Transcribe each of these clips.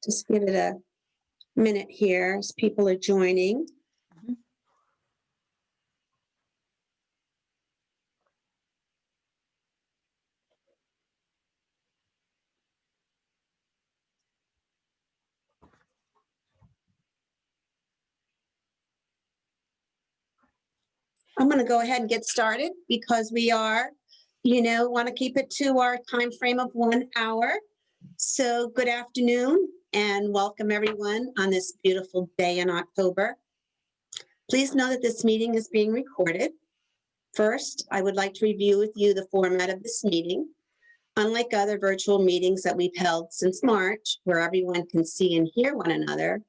Just give it a minute here as people are joining. I'm going to go ahead and get started because we are, want to keep it to our time frame of 1 hour. So good afternoon and welcome everyone on this beautiful day in October. Please know that this meeting is being recorded. First, I would like to review with you the format of this meeting. Unlike other virtual meetings that we've held since March, where everyone can see and hear one another,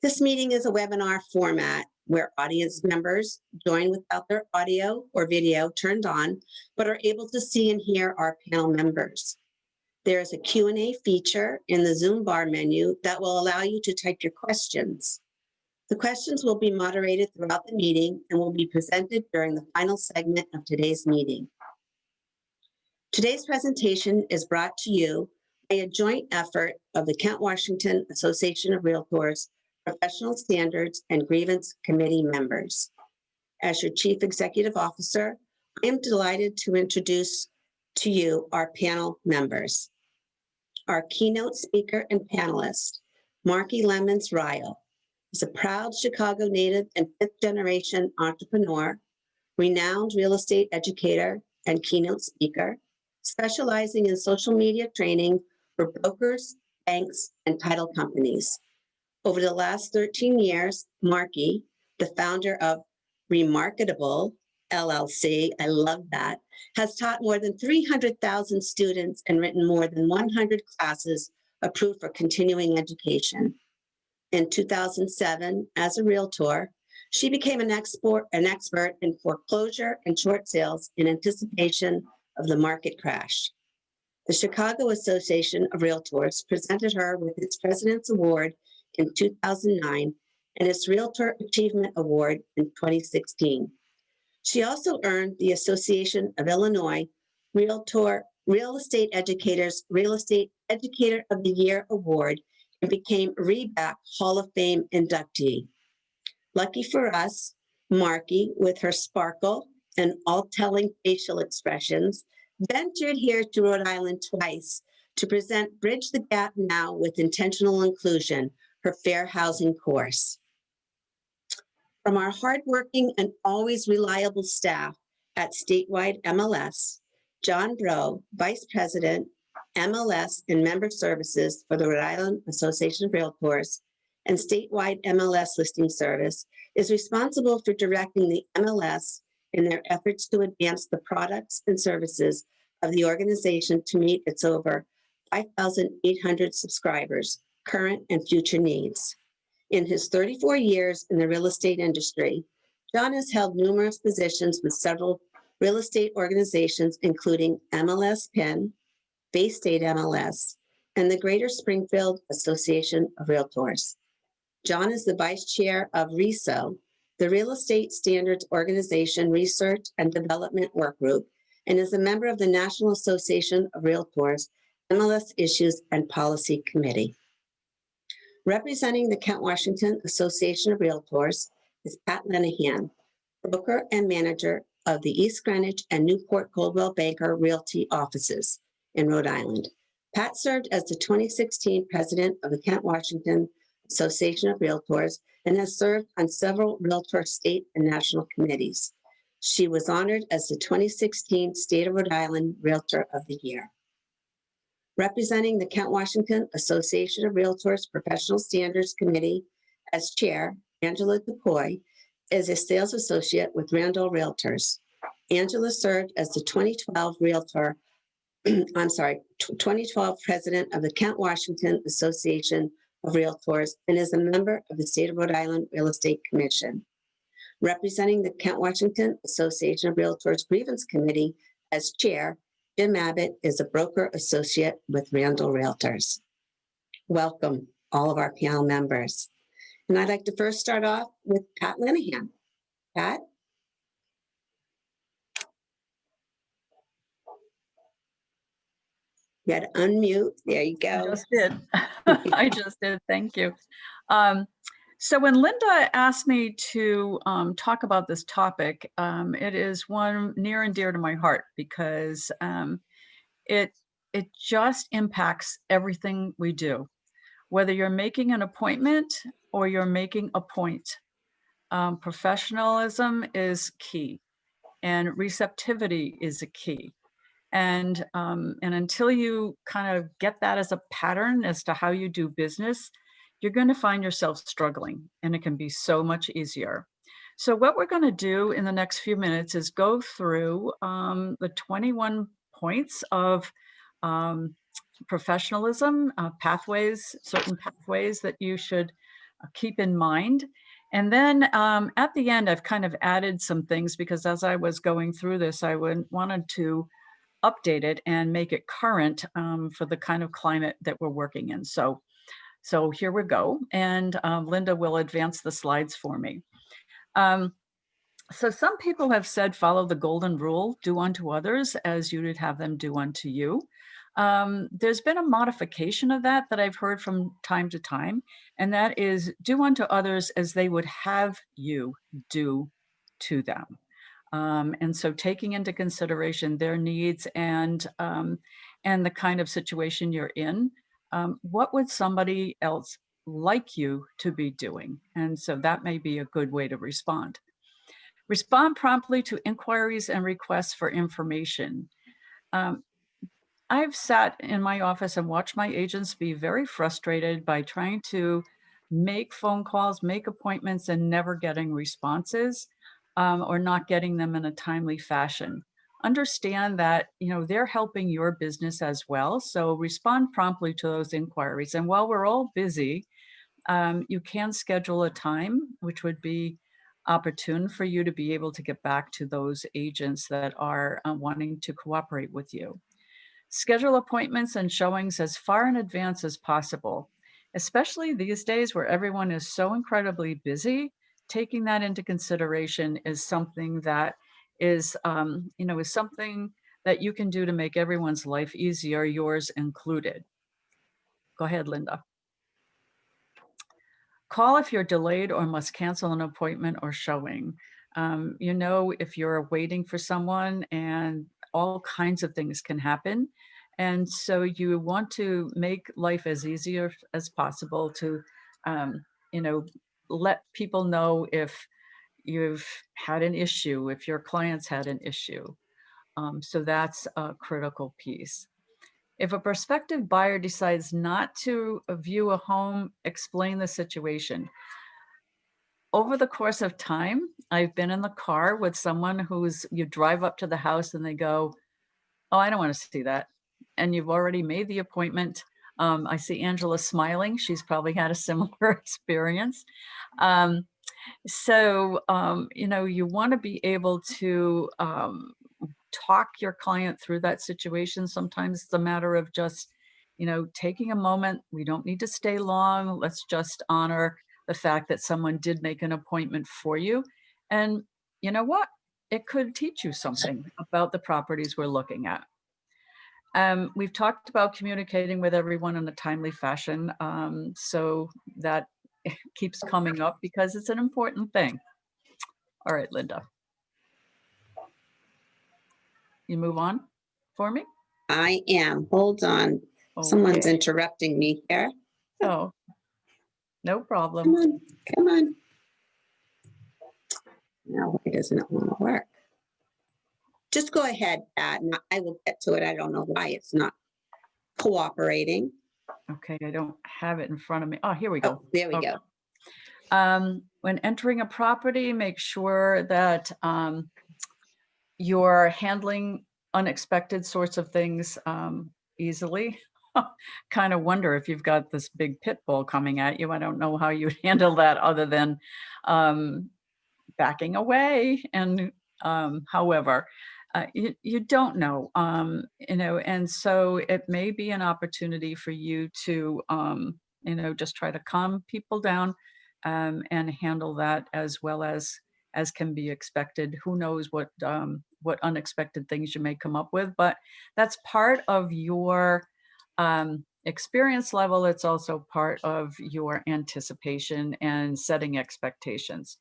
this meeting is a webinar format where audience members join without their audio or video turned on, but are able to see and hear our panel members. There is a Q&A feature in the Zoom bar menu that will allow you to type your questions. The questions will be moderated throughout the meeting and will be presented during the final segment of today's meeting. Today's presentation is brought to you by a joint effort of the Kent Washington Association of Realtors, Professional Standards and Grievance Committee members. As your Chief Executive Officer, I am delighted to introduce to you our panel members. Our keynote speaker and panelist, Marky Lemons-Ryle, is a proud Chicago native and fifth-generation entrepreneur, renowned real estate educator and keynote speaker, specializing in social media training for brokers, banks, and title companies. Over the last 13 years, Marky, the founder of Remarketable LLC, I love that, has taught more than 300,000 students and written more than 100 classes approved for continuing education. In 2007, as a realtor, she became an expert in foreclosure and short sales in anticipation of the market crash. The Chicago Association of Realtors presented her with its President's Award in 2009 and its Realtor Achievement Award in 2016. She also earned the Association of Illinois Real Estate Educators Real Estate Educator of the Year Award and became REBAC Hall of Fame inductee. Lucky for us, Marky, with her sparkle and all-telling facial expressions, ventured here to Rhode Island twice to present Bridge the Gap Now with Intentional Inclusion, her fair housing course. From our hardworking and always reliable staff at Statewide MLS, John Bro, Vice President, MLS and Member Services for the Rhode Island Association of Realtors and Statewide MLS Listing Service, is responsible for directing the MLS in their efforts to advance the products and services of the organization to meet its over 5,800 subscribers, current and future needs. In his 34 years in the real estate industry, John has held numerous positions with several real estate organizations, including MLS PIN, Bay State MLS, and the Greater Springfield Association of Realtors. John is the Vice Chair of RESO, the Real Estate Standards Organization Research and Development Work Group, and is a member of the National Association of Realtors MLS Issues and Policy Committee. Representing the Kent Washington Association of Realtors is Pat Lenahan, broker and manager of the East Greenwich and Newport Coldwell Banker Realty offices in Rhode Island. Pat served as the 2016 president of the Kent Washington Association of Realtors and has served on several Realtor state and national committees. She was honored as the 2016 State of Rhode Island Realtor of the Year. Representing the Kent Washington Association of Realtors Professional Standards Committee as chair, Angela DuPoy, is a sales associate with Randall Realtors. Angela served as the 2012 president of the Kent Washington Association of Realtors and is a member of the State of Rhode Island Real Estate Commission. Representing the Kent Washington Association of Realtors Grievance Committee as chair, Jim Abbott is a broker associate with Randall Realtors. Welcome, all of our panel members. And I'd like to first start off with Pat Lenahan. Pat? You got to unmute. There you I go. just did. I just did. Thank you. Um, so when Linda asked me to talk about this topic, it is one near and dear to my heart because it it just impacts everything we do. Whether you're making an appointment or you're making a point, professionalism is key, and receptivity is a key. And until you kind of get that as a pattern as to how you do business, you're going to find yourself struggling, and it can be so much easier. So what we're going to do in the next few minutes is go through the 21 points of um, professionalism, pathways, certain pathways that you should keep in mind. And then at the end, I've kind of added some things because as I was going through this, wanted to update it and make it current for the kind of climate that we're working in. So here we go. And Linda will advance the slides for me. So some people have said, follow the golden rule, do unto others as you would have them do unto you. There's been a modification of that I've heard from time to time, and that is do unto others as they would have you do to them. And so taking into consideration their needs and the kind of situation you're in, what would somebody else like you to be doing? And so that may be a good way to respond. Respond promptly to inquiries and requests for information. Um, I've sat in my office and watched my agents be very frustrated by trying to make phone calls, make appointments, and never getting responses or not getting them in a timely fashion. Understand that they're helping your business as well. So respond promptly to those inquiries. And while we're all busy, you can schedule a time which would be opportune for you to be able to get back to those agents that are wanting to cooperate with you. Schedule appointments and showings as far in advance as possible, especially these days where everyone is so incredibly busy. Taking that into consideration is something that is something that you can do to make everyone's life easier, yours included. Go ahead, Linda. Call if you're delayed or must cancel an appointment or showing. If you're waiting for someone, and all kinds of things can happen. And so you want to make life as easier as possible to, um, you know, let people know if you've had an issue, if your clients had an issue. So that's a critical piece. If a prospective buyer decides not to view a home, explain the situation. Over the course of time, I've been in the car with someone you drive up to the house and they go, "Oh, I don't want to see that." And you've already made the appointment. I see Angela smiling. She's probably had a similar experience. Um, you want to be able to talk your client through that situation. Sometimes it's a matter of just, taking a moment. We don't need to stay long. Let's just honor the fact that someone did make an appointment for you. And you know what? It could teach you something about the properties we're looking at. We've talked about communicating with everyone in a timely fashion. So that keeps coming up because it's an important thing. All right, Linda. You move on for me? I am. Hold on. Someone's Okay. interrupting me here. Oh, no Come problem. on. Come on. No, why doesn't it want to work? Just go ahead, Pat, and I will get to it. I don't know why it's not cooperating. Okay, I don't have it in front of me. Oh, here we go. Oh, there we Okay. go. When entering a property, make sure that you're handling unexpected sorts of things easily. Kind of wonder if you've got this big pit bull coming at you. I don't know how you'd handle that other than um, backing away. And however, you don't know, and so it may be an opportunity for you to, just try to calm people down and handle that as well as as can be expected. Who knows what unexpected things you may come up with, but that's part of your experience level. It's also part of your anticipation and setting expectations.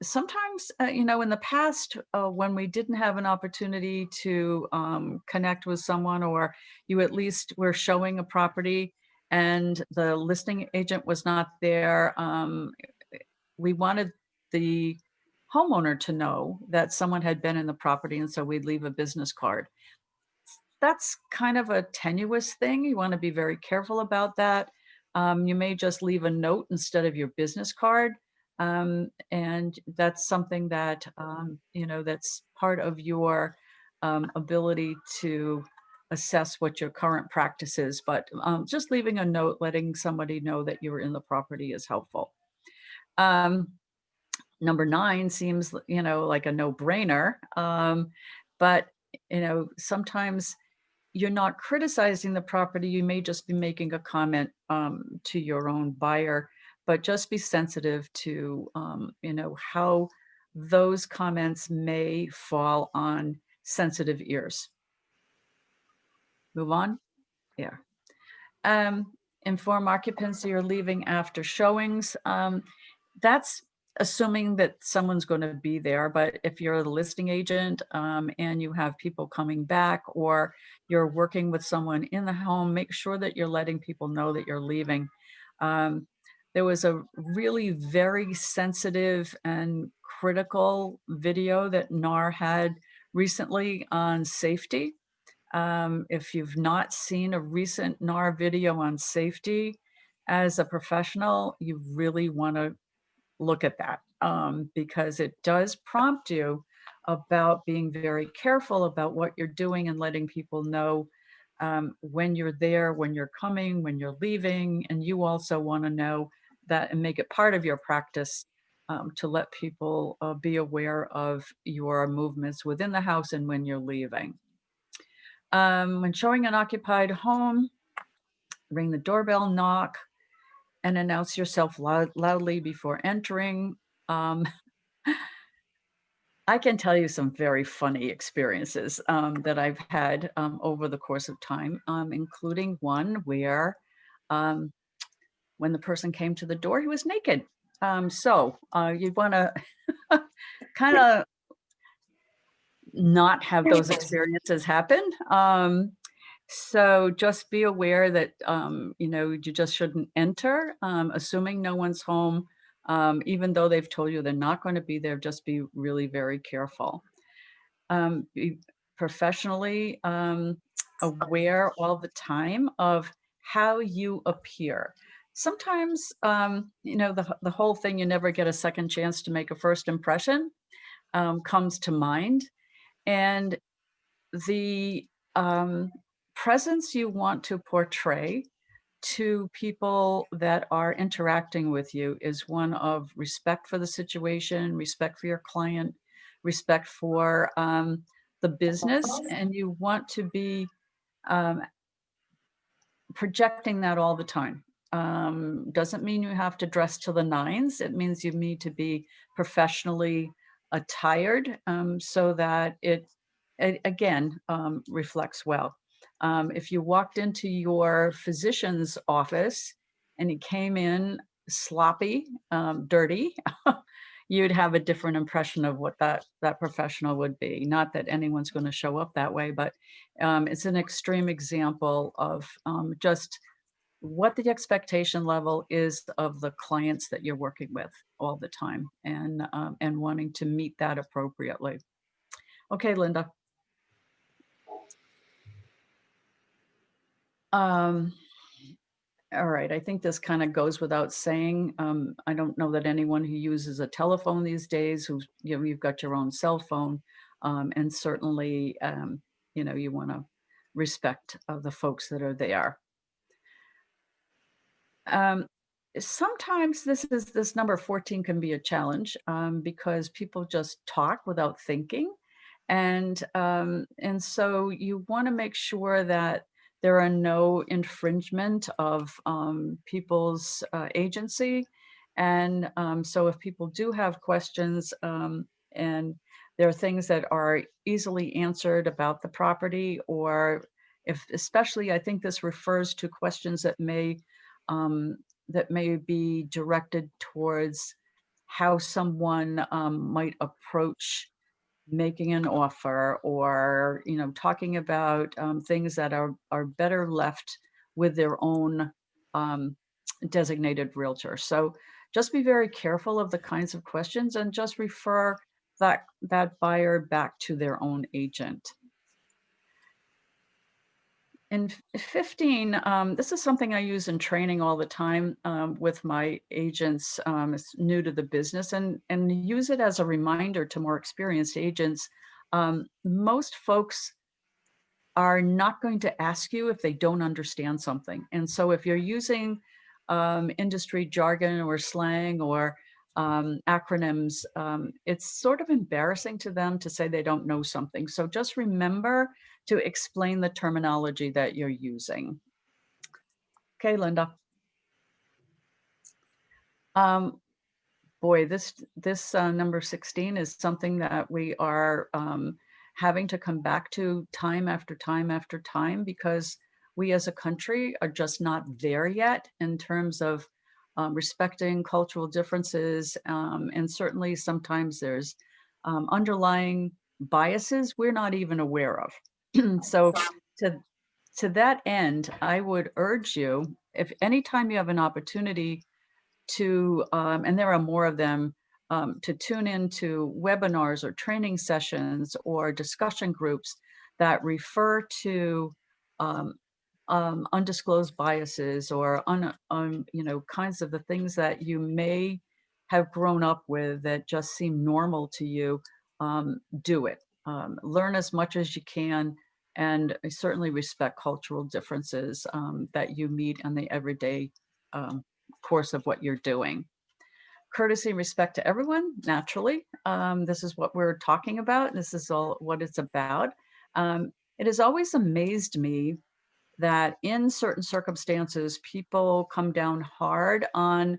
Sometimes, in the past, when we didn't have an opportunity to connect with someone, or you at least were showing a property and the listing agent was not there, we wanted the homeowner to know that someone had been in the property, and so we'd leave a business card. That's kind of a tenuous thing. You want to be very careful about that. You may just leave a note instead of your business card. And that's something that, that's part of your ability to assess what your current practice is. But just leaving a note, letting somebody know that you were in the property is helpful. Um, Number 9 seems, like a no-brainer. But, sometimes you're not criticizing the property, you may just be making a comment, to your own buyer, but just be sensitive to, how those comments may fall on sensitive ears. Move on? Yeah. Um, Inform occupancy or leaving after showings. That's assuming that someone's going to be there. But if you're the listing agent, and you have people coming back, or you're working with someone in the home, make sure that you're letting people know that you're leaving. Um, there was a really very sensitive and critical video that NAR had recently on safety. If you've not seen a recent NAR video on safety as a professional, you really want to look at that, because it does prompt you about being very careful about what you're doing and letting people know when you're there, when you're coming, when you're leaving. And you also want to know that and make it part of your practice, to let people be aware of your movements within the house and when you're leaving. When showing an occupied home, ring the doorbell, knock, and announce yourself loudly before entering. Um, I can tell you some very funny experiences that I've had over the course of time, including one where um, when the person came to the door, he was naked. So you'd want to kind of not have those experiences happen. So just be aware that, you just shouldn't enter, assuming no one's home, even though they've told you they're not going to be there. Just be really very careful. Be professionally aware all the time of how you appear. Sometimes, the whole thing, you never get a second chance to make a first impression, comes to mind. And the um, presence you want to portray to people that are interacting with you is one of respect for the situation, respect for your client, respect for the business, and you want to be um, projecting that all the time. Doesn't mean you have to dress to the nines. It means you need to be professionally attired, so that again, reflects well. If you walked into your physician's office and he came in sloppy, dirty, you'd have a different impression of what that professional would be. Not that anyone's going to show up that way, but it's an extreme example of just what the expectation level is of the clients that you're working with all the time, and wanting to meet that appropriately. Okay, Linda. Um, all right, I think this kind of goes without saying. I don't know that anyone who uses a telephone these days, who's, you've got your own cell phone, and certainly, you want to respect the folks that are there. Um, Sometimes this number 14 can be a challenge, because people just talk without thinking. And so you want to make sure that there are no infringement of people's agency, And so if people do have questions, and there are things that are easily answered about the property, or if, especially, I think this refers to questions um, that may be directed towards how someone might approach making an offer, or talking about things that are better left with their own um, designated realtor. So just be very careful of the kinds of questions and just refer that buyer back to their own agent. And 15, this is something I use in training all the time with my agents. It's new to the business, and use it as a reminder to more experienced agents. Most folks are not going to ask you if they don't understand something. And so if you're using industry jargon or slang or acronyms, it's sort of embarrassing to them to say they don't know something. So just remember to explain the terminology that you're using. Okay, Linda. Um, Boy, this number 16 is something that we are having to come back to time after time after time, because we as a country are just not there yet in terms of respecting cultural differences. And certainly sometimes there's underlying biases we're not even aware of. So to to that end, I would urge you, if anytime you have an opportunity to, and there are more of them, to tune into webinars or training sessions or discussion groups that refer to um, undisclosed biases, or kinds of the things that you may have grown up with that just seem normal to you. Do it. Learn as much as you can, and certainly respect cultural differences that you meet in the everyday um, course of what you're doing. Courtesy and respect to everyone, naturally. This is what we're talking about. This is all what it's about. It has always amazed me that in certain circumstances, people come down hard on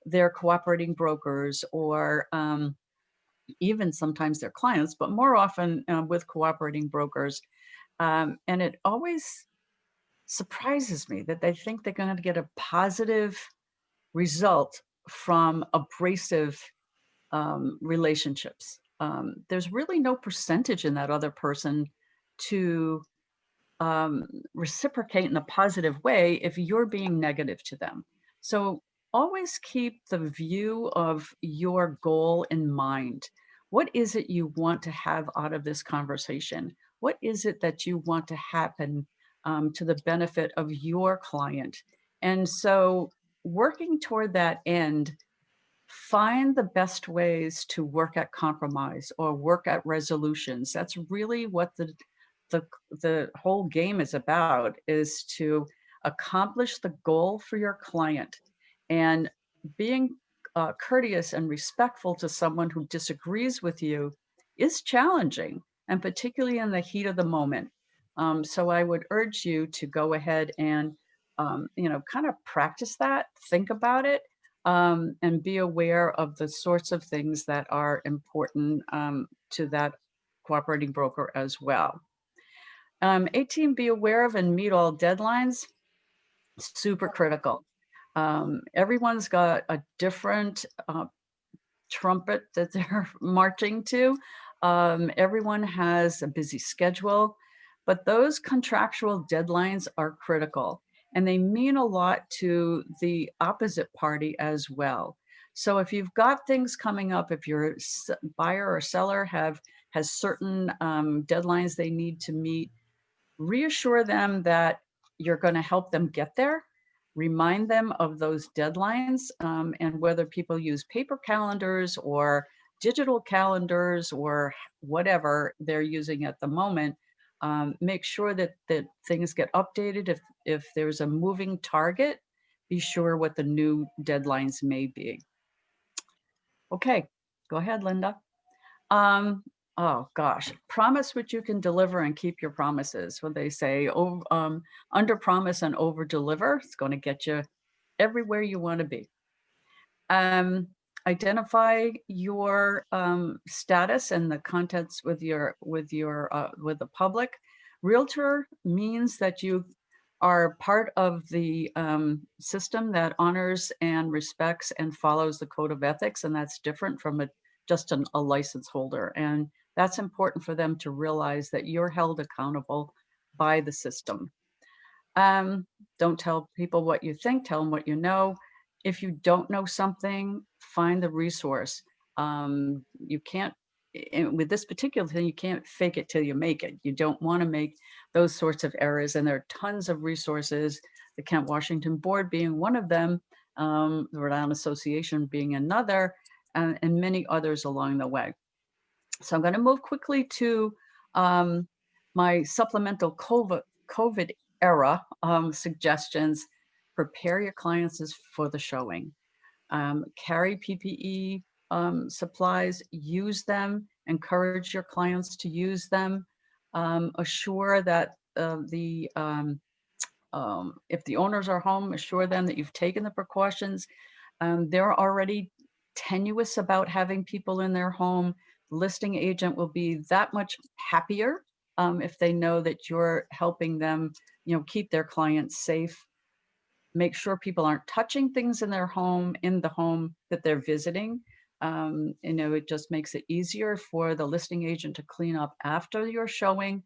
their cooperating brokers, or even sometimes their clients, but more often with cooperating brokers. And it always surprises me that they think they're going to get a positive result from abrasive relationships. There's really no percentage in that other person to um, reciprocate in a positive way if you're being negative to them. So always keep the view of your goal in mind. What is it you want to have out of this conversation? What is it that you want to happen to the benefit of your client? And so working toward that end, find the best ways to work at compromise or work at resolutions. That's really what the the whole game is about, is to accomplish the goal for your client. And being courteous and respectful to someone who disagrees with you is challenging, and particularly in the heat of the moment. So I would urge you to go ahead and kind of practice that, think about it, and be aware of the sorts of things that are important to that cooperating broker as well. 18, be aware of and meet all deadlines. Super critical. Everyone's got a different trumpet that they're marching to. Everyone has a busy schedule, but those contractual deadlines are critical, and they mean a lot to the opposite party as well. So if you've got things coming up, if your buyer or seller has certain deadlines they need to meet, reassure them that you're going to help them get there. Remind them of those deadlines, and whether people use paper calendars or digital calendars or whatever they're using at the moment. Make sure that things get updated. If there's a moving target, be sure what the new deadlines may be. Okay, go ahead, Linda. Um, oh gosh, promise what you can deliver and keep your promises. When they say under promise and over deliver, it's going to get you everywhere you want to be. Identify your status and the contents with the public. Realtor means that you are part of the system that honors and respects and follows the code of ethics, and that's different from just a license holder. And that's important for them to realize that you're held accountable by the system. Don't tell people what you think, tell them what you know. If you don't know something, find the resource. You can't, with this particular thing, you can't fake it till you make it. You don't want to make those sorts of errors. And there are tons of resources, the Kent Washington Board being one of them, the Rhode Island Association being another, and many others along the way. So I'm going to move quickly to my supplemental COVID era suggestions. Prepare your clients for the showing. Carry PPE supplies, use them, encourage your clients to use them. Assure that if the owners are home, assure them that you've taken the precautions. They're already tenuous about having people in their home. The listing agent will be that much happier if they know that you're helping them, keep their clients safe. Make sure people aren't touching things in their home, in the home that they're visiting. It just makes it easier for the listing agent to clean up after your showing.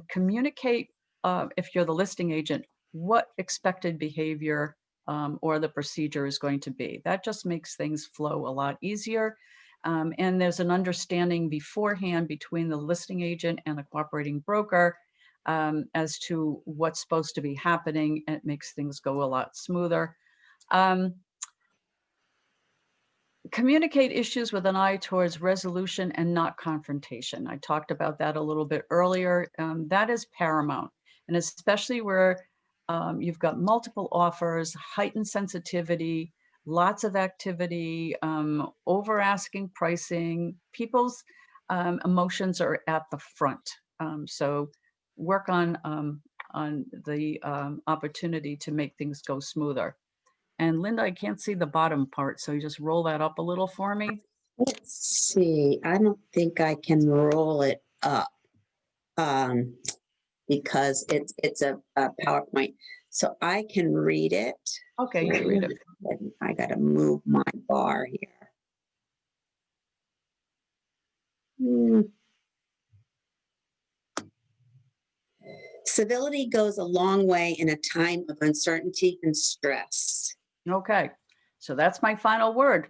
Communicate, if you're the listing agent, what expected behavior or the procedure is going to be. That just makes things flow a lot easier. And there's an understanding beforehand between the listing agent and the cooperating broker as to what's supposed to be happening. And it makes things go a lot smoother. Communicate issues with an eye towards resolution and not confrontation. I talked about that a little bit earlier. That is paramount. And especially where you've got multiple offers, heightened sensitivity, lots of activity, over asking pricing, people's emotions are at the front. So work on the opportunity to make things go smoother. And Linda, I can't see the bottom part, so you just roll that up a little for me. Let's see. I don't think I can roll it up because it's a PowerPoint. So I can read it. Okay, you can read it. I got to move my bar here. Civility goes a long way in a time of uncertainty and stress. Okay, so that's my final word,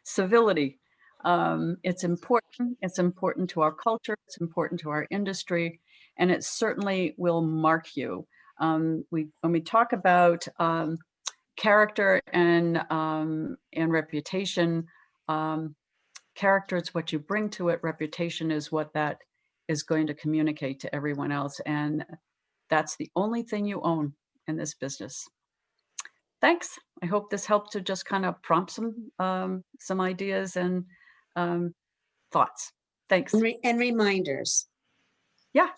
civility. It's important. It's important to our culture. It's important to our industry, and it certainly will mark you. When we talk about character and reputation, character is what you bring to it. Reputation is what that is going to communicate to everyone else, and that's the only thing you own in this business. Thanks. I hope this helped to just kind of prompt some ideas and thoughts. Thanks. And reminders. Yeah.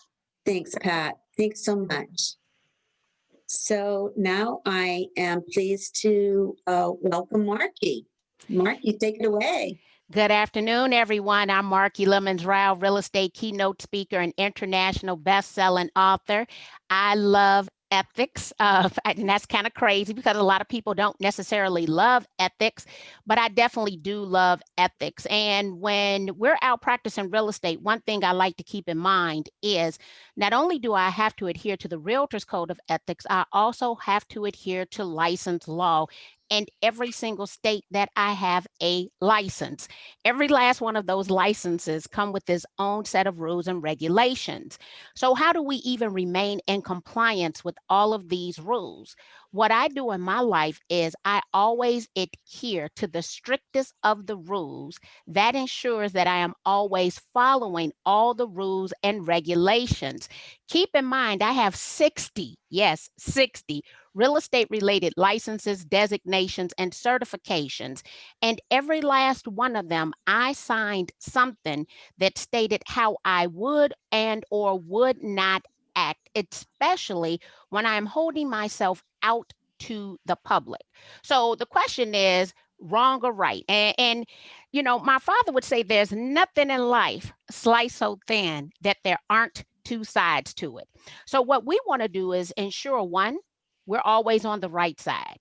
Thanks, Pat. Thanks so much. So now I am pleased to welcome Marky. Marky, take it away. Good afternoon, everyone. I'm Marky Lemons-Rao, real estate keynote speaker and international best-selling author. I love ethics, and that's kind of crazy because a lot of people don't necessarily love ethics, but I definitely do love ethics. And when we're out practicing real estate, one thing I like to keep in mind is not only do I have to adhere to the Realtor's Code of Ethics, I also have to adhere to license law in every single state that I have a license. Every last one of those licenses come with its own set of rules and regulations. So how do we even remain in compliance with all of these rules? What I do in my life is I always adhere to the strictest of the rules. That ensures that I am always following all the rules and regulations. Keep in mind, I have 60, yes, 60 real estate related licenses, designations, and certifications. And every last one of them, I signed something that stated how I would and or would not act, especially when I'm holding myself out to the public. So the question is wrong or right? And you know, my father would say there's nothing in life sliced so thin that there aren't two sides to it. So what we want to do is ensure one, we're always on the right side.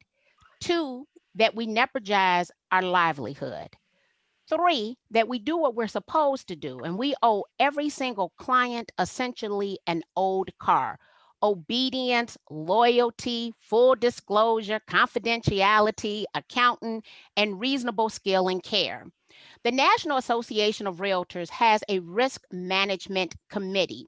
Two, that we never jeopardize our livelihood. Three, that we do what we're supposed to do. And we owe every single client essentially an old car. Obedience, loyalty, full disclosure, confidentiality, accounting, and reasonable skill and care. The National Association of Realtors has a risk management committee,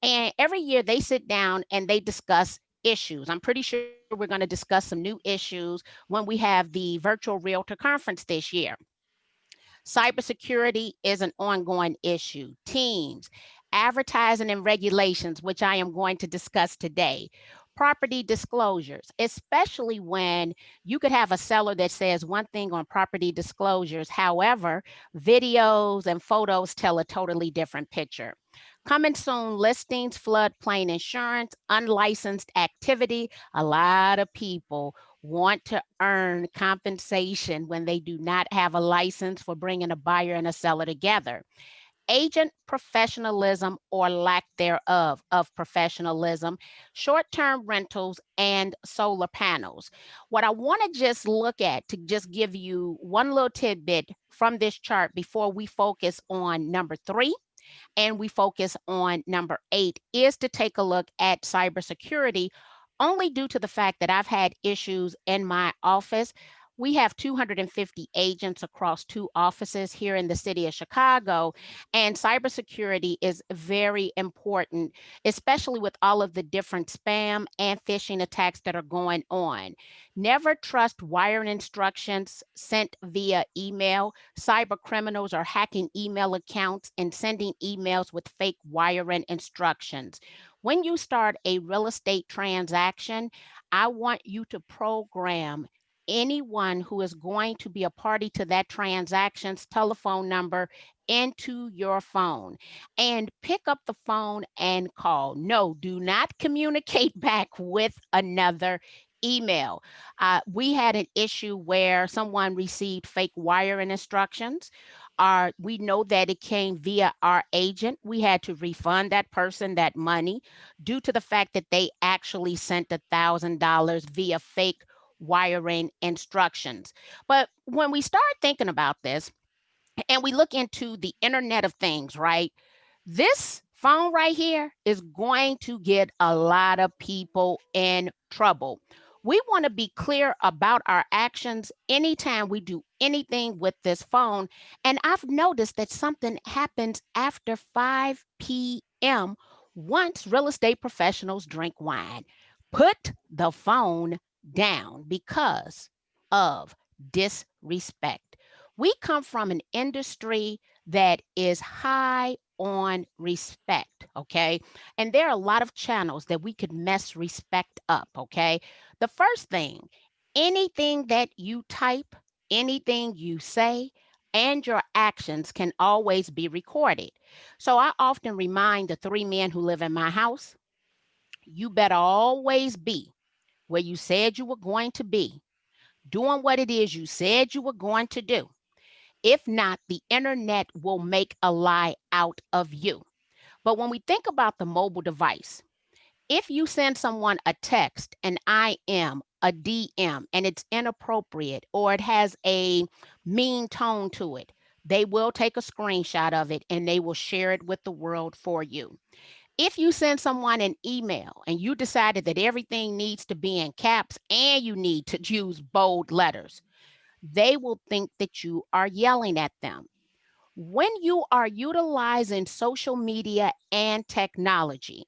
and every year they sit down and they discuss issues. I'm pretty sure we're going to discuss some new issues when we have the virtual Realtor conference this year. Cybersecurity is an ongoing issue. Teams, advertising and regulations, which I am going to discuss today. Property disclosures, especially when you could have a seller that says one thing on property disclosures. However, videos and photos tell a totally different picture. Coming soon, listings, floodplain insurance, unlicensed activity. A lot of people want to earn compensation when they do not have a license for bringing a buyer and a seller together. Agent professionalism or lack thereof of professionalism, short-term rentals, and solar panels. What I want to just look at to just give you one little tidbit from this chart before we focus on number 3 and we focus on number 8 is to take a look at cybersecurity, only due to the fact that I've had issues in my office. We have 250 agents across 2 offices here in the city of Chicago, and cybersecurity is very important, especially with all of the different spam and phishing attacks that are going on. Never trust wiring instructions sent via email. Cyber criminals are hacking email accounts and sending emails with fake wiring instructions. When you start a real estate transaction, I want you to program anyone who is going to be a party to that transaction's telephone number into your phone and pick up the phone and call. No, do not communicate back with another email. We had an issue where someone received fake wiring instructions. We know that it came via our agent. We had to refund that person that money due to the fact that they actually sent $1,000 via fake wiring instructions. But when we start thinking about this and we look into the Internet of Things, right? This phone right here is going to get a lot of people in trouble. We want to be clear about our actions anytime we do anything with this phone. And I've noticed that something happens after 5 p.m. once real estate professionals drink wine. Put the phone down because of disrespect. We come from an industry that is high on respect, okay? And there are a lot of channels that we could mess respect up, okay? The first thing, anything that you type, anything you say, and your actions can always be recorded. So I often remind the 3 men who live in my house, you better always be where you said you were going to be, doing what it is you said you were going to do. If not, the internet will make a lie out of you. But when we think about the mobile device, if you send someone a text, an IM, a DM, and it's inappropriate or it has a mean tone to it, they will take a screenshot of it and they will share it with the world for you. If you send someone an email and you decided that everything needs to be in caps and you need to use bold letters, they will think that you are yelling at them. When you are utilizing social media and technology,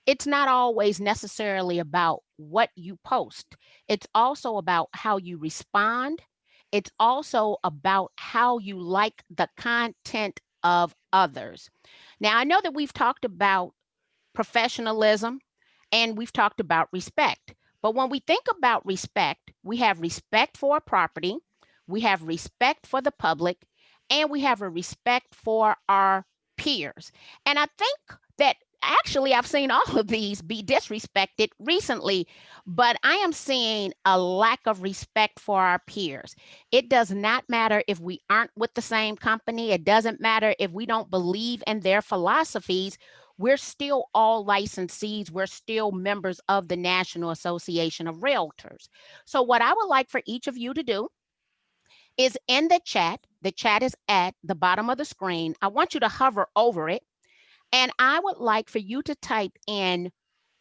it's not always necessarily about what you post. It's also about how you respond. It's also about how you like the content of others. Now, I know that we've talked about professionalism, and we've talked about respect. But when we think about respect, we have respect for property, we have respect for the public, and we have a respect for our peers. And I think that actually, I've seen all of these be disrespected recently, but I am seeing a lack of respect for our peers. It does not matter if we aren't with the same company. It doesn't matter if we don't believe in their philosophies. We're still all licensees. We're still members of the National Association of Realtors. So what I would like for each of you to do is in the chat is at the bottom of the screen. I want you to hover over it. And I would like for you to type in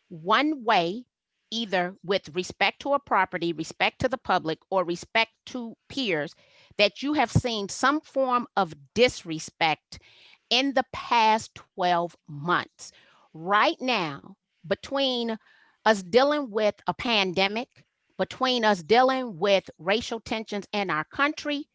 one way, either with respect to a property, respect to the public, or respect to peers, that you have seen some form of disrespect in the past 12 months. Right now, between us dealing with a pandemic, between us dealing with racial tensions in our country,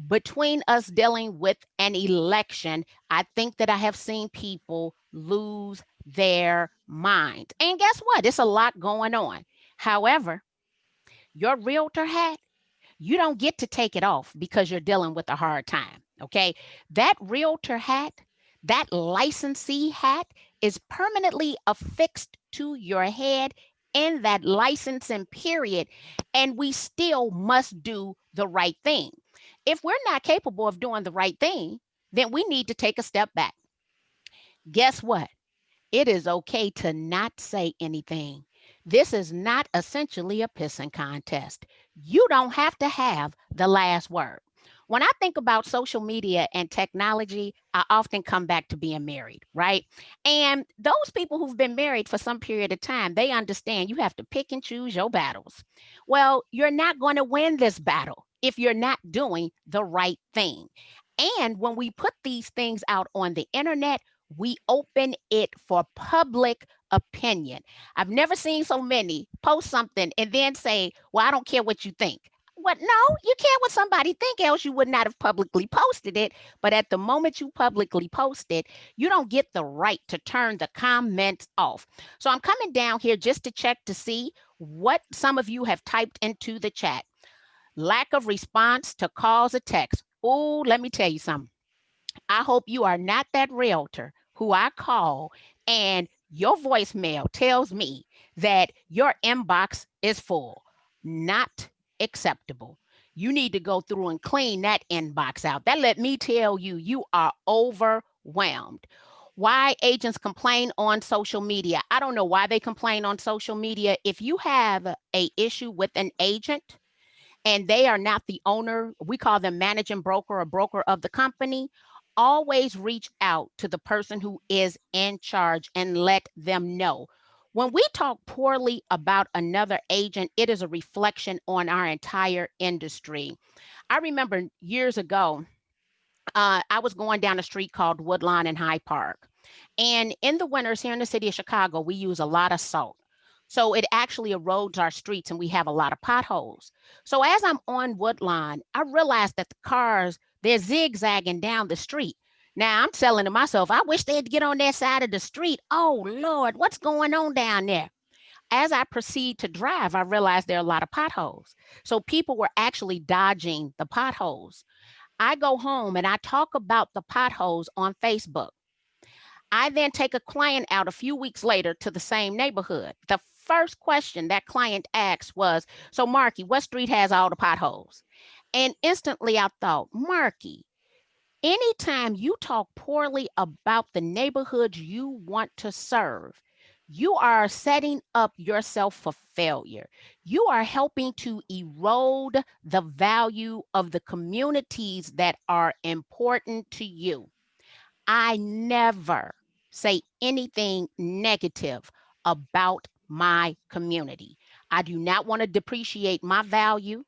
between us dealing with an election, I think that I have seen people lose their minds. And guess what? It's a lot going on. However, your realtor hat, you don't get to take it off because you're dealing with a hard time. Okay. That realtor hat, that licensee hat is permanently affixed to your head in that licensing period. And we still must do the right thing. If we're not capable of doing the right thing, then we need to take a step back. Guess what? It is okay to not say anything. This is not essentially a pissing contest. You don't have to have the last word. When I think about social media and technology, I often come back to being married, right? And those people who've been married for some period of time, they understand you have to pick and choose your battles. Well, you're not going to win this battle if you're not doing the right thing. And when we put these things out on the internet, we open it for public opinion. I've never seen so many post something and then say, well, I don't care what you think. What? No, you care what somebody think, else you would not have publicly posted it. But at the moment you publicly post it, you don't get the right to turn the comments off. So I'm coming down here just to check to see what some of you have typed into the chat. Lack of response to calls or texts. Oh, let me tell you something. I hope you are not that realtor who I call and your voicemail tells me that your inbox is full. Not acceptable. You need to go through and clean that inbox out. That let me tell you, you are overwhelmed. Why agents complain on social media? I don't know why they complain on social media. If you have a issue with an agent, and they are not the owner, we call them managing broker or broker of the company, always reach out to the person who is in charge and let them know. When we talk poorly about another agent, it is a reflection on our entire industry. I remember years ago, I was going down a street called Woodlawn and High Park. And in the winters here in the city of Chicago, we use a lot of salt. So it actually erodes our streets and we have a lot of potholes. So as I'm on Woodlawn, I realized that the cars, they're zigzagging down the street. Now I'm telling to myself, I wish they'd get on that side of the street. Oh Lord, what's going on down there? As I proceed to drive, I realized there are a lot of potholes. So people were actually dodging the potholes. I go home and I talk about the potholes on Facebook. I then take a client out a few weeks later to the same neighborhood. The first question that client asked was, so Marky, what street has all the potholes? And instantly I thought, Marky, anytime you talk poorly about the neighborhoods you want to serve, you are setting up yourself for failure. You are helping to erode the value of the communities that are important to you. I never say anything negative about my community. I do not want to depreciate my value.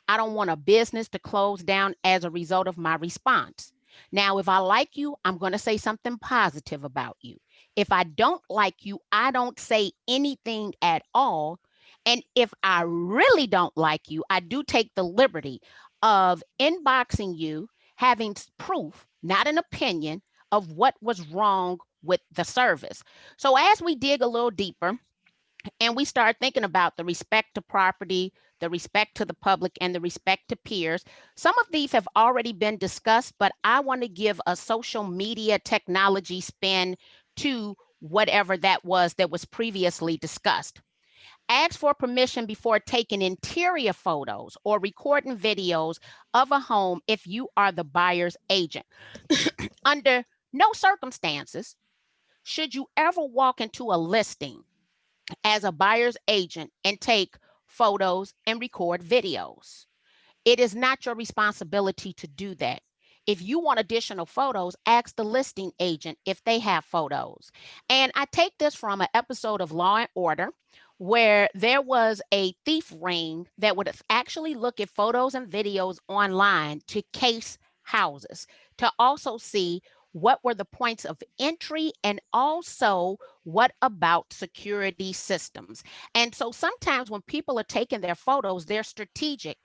I don't want a business to close down as a result of my response. Now, if I like you, I'm going to say something positive about you. If I don't like you, I don't say anything at all. And if I really don't like you, I do take the liberty of inboxing you, having proof, not an opinion, of what was wrong with the service. So as we dig a little deeper, and we start thinking about the respect to property, the respect to the public, and the respect to peers. Some of these have already been discussed, but I want to give a social media technology spin to whatever that was previously discussed. Ask for permission before taking interior photos or recording videos of a home if you are the buyer's agent. Under no circumstances should you ever walk into a listing as a buyer's agent and take photos and record videos. It is not your responsibility to do that. If you want additional photos, ask the listing agent if they have photos. And I take this from an episode of Law and Order where there was a thief ring that would actually look at photos and videos online to case houses, to also see what were the points of entry and also what about security systems. And so sometimes when people are taking their photos, they're strategic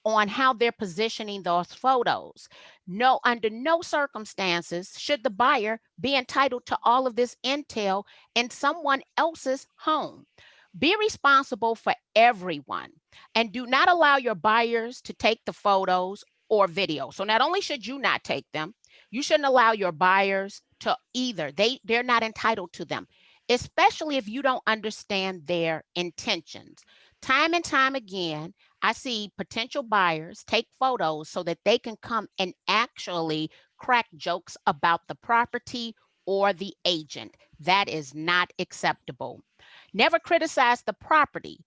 on how they're positioning those photos. No, under no circumstances should the buyer be entitled to all of this intel in someone else's home. Be responsible for everyone and do not allow your buyers to take the photos or video. So not only should you not take them, you shouldn't allow your buyers to either. They're not entitled to them, especially if you don't understand their intentions. Time and time again, I see potential buyers take photos so that they can come and actually crack jokes about the property or the agent. That is not acceptable. Never criticize the property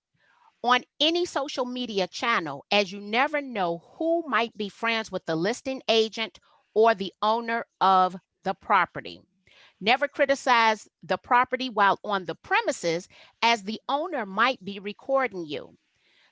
on any social media channel, as you never know who might be friends with the listing agent or the owner of the property. Never criticize the property while on the premises, as the owner might be recording you.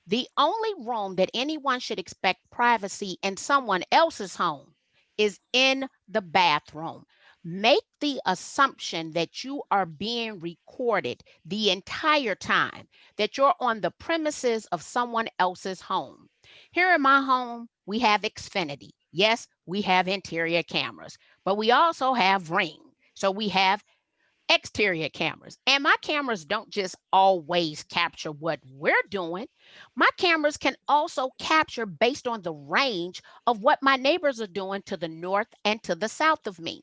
The only room that anyone should expect privacy in someone else's home is in the bathroom. Make the assumption that you are being recorded the entire time, that you're on the premises of someone else's home. Here in my home, we have Xfinity. Yes, we have interior cameras, but we also have Ring. So we have exterior cameras. And my cameras don't just always capture what we're doing. My cameras can also capture based on the range of what my neighbors are doing to the north and to the south of me.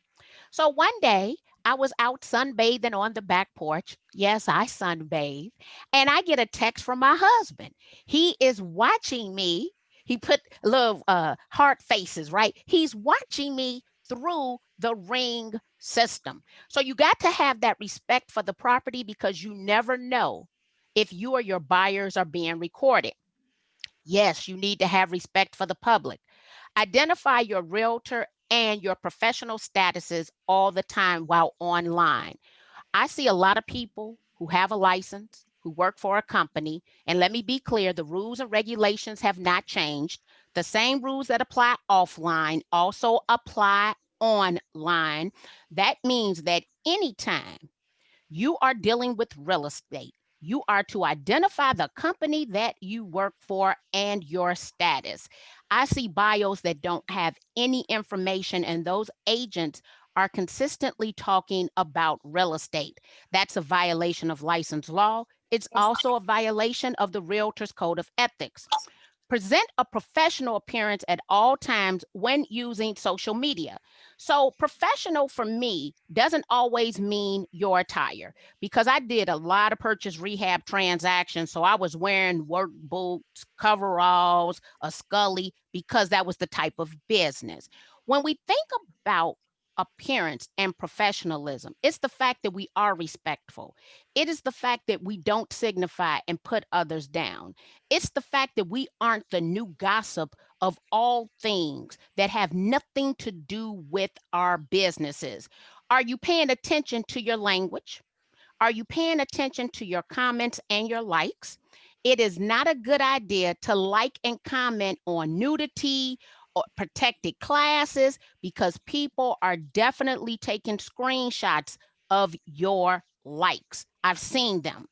So one day I was out sunbathing on the back porch. Yes, I sunbathe. And I get a text from my husband. He is watching me. He put little heart faces, right? He's watching me through the Ring system. So you got to have that respect for the property, because you never know if you or your buyers are being recorded. Yes, you need to have respect for the public. Identify your realtor and your professional statuses all the time while online. I see a lot of people who have a license, who work for a company, and let me be clear, the rules and regulations have not changed. The same rules that apply offline also apply online. That means that anytime you are dealing with real estate, you are to identify the company that you work for and your status. I see bios that don't have any information, and those agents are consistently talking about real estate. That's a violation of license law. It's also a violation of the Realtor's Code of Ethics. Present a professional appearance at all times when using social media. So professional for me doesn't always mean your attire, because I did a lot of purchase rehab transactions. So I was wearing work boots, coveralls, a scully, because that was the type of business. When we think about appearance and professionalism, it's the fact that we are respectful. It is the fact that we don't signify and put others down. It's the fact that we aren't the new gossip of all things that have nothing to do with our businesses. Are you paying attention to your language? Are you paying attention to your comments and your likes? It is not a good idea to like and comment on nudity or protected classes, because people are definitely taking screenshots of your likes. I've seen them.